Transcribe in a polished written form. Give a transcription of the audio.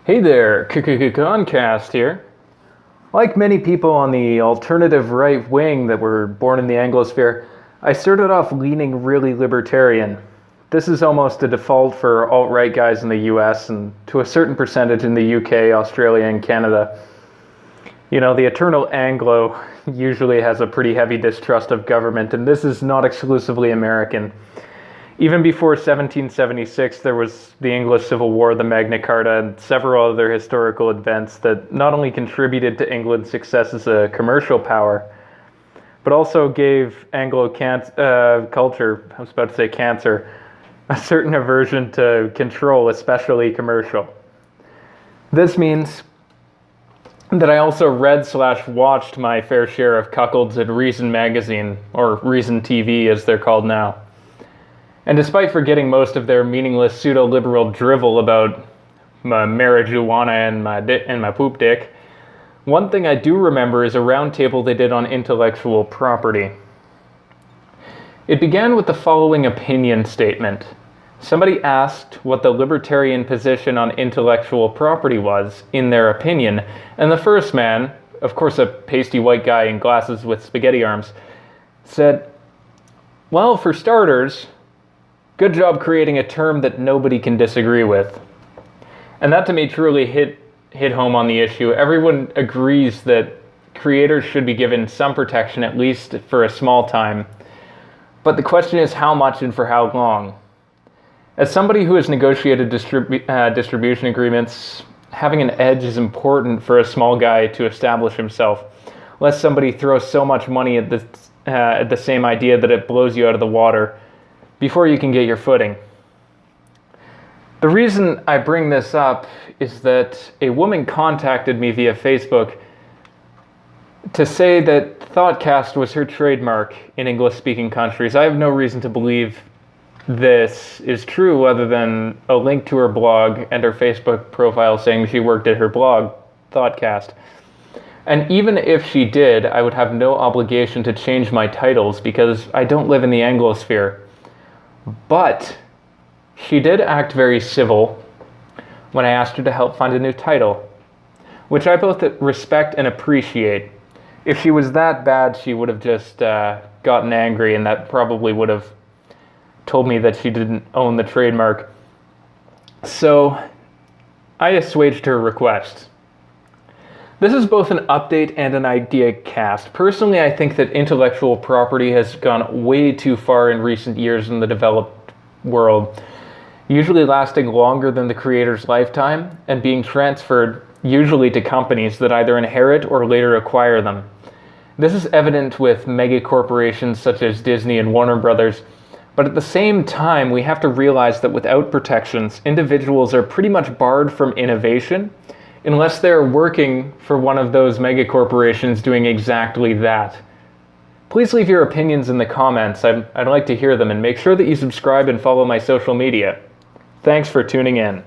Hey there, Conncast here. Like many people on the alternative right wing that were born in the Anglosphere, I started off leaning really libertarian. This is almost a default for alt-right guys in the US and to a certain percentage in the UK, Australia, and Canada. You know, the eternal Anglo usually has a pretty heavy distrust of government, and this is not exclusively American. Even before 1776, there was the English Civil War, the Magna Carta, and several other historical events that not only contributed to England's success as a commercial power, but also gave Anglo culture, I was about to say cancer, a certain aversion to control, especially commercial. This means that I also read/watched my fair share of cuckolds at Reason Magazine, or Reason TV as they're called now. And despite forgetting most of their meaningless pseudo-liberal drivel about my marijuana and my poop dick, one thing I do remember is a roundtable they did on intellectual property. It began with the following opinion statement. Somebody asked what the libertarian position on intellectual property was, in their opinion, and the first man, of course a pasty white guy in glasses with spaghetti arms, said, "Well, for starters, good job creating a term that nobody can disagree with." And that to me truly hit home on the issue. Everyone agrees that creators should be given some protection, at least for a small time. But the question is how much and for how long. As somebody who has negotiated distribution agreements, having an edge is important for a small guy to establish himself, lest somebody throws so much money at the same idea that it blows you out of the water before you can get your footing. The reason I bring this up is that a woman contacted me via Facebook to say that thoughtcast was her trademark in English-speaking countries. I have no reason to believe this is true other than a link to her blog and her Facebook profile saying she worked at her blog, thoughtcast. And even if she did, I would have no obligation to change my titles because I don't live in the Anglosphere. But she did act very civil when I asked her to help find a new title, which I both respect and appreciate. If she was that bad, she would have just gotten angry, and that probably would have told me that she didn't own the trademark. So I assuaged her request. This is both an update and an IdeaCast. Personally, I think that intellectual property has gone way too far in recent years in the developed world, usually lasting longer than the creator's lifetime and being transferred usually to companies that either inherit or later acquire them. This is evident with mega corporations such as Disney and Warner Brothers, but at the same time, we have to realize that without protections, individuals are pretty much barred from innovation unless they're working for one of those mega corporations doing exactly that. Please leave your opinions in the comments. I'd like to hear them, and make sure that you subscribe and follow my social media. Thanks for tuning in.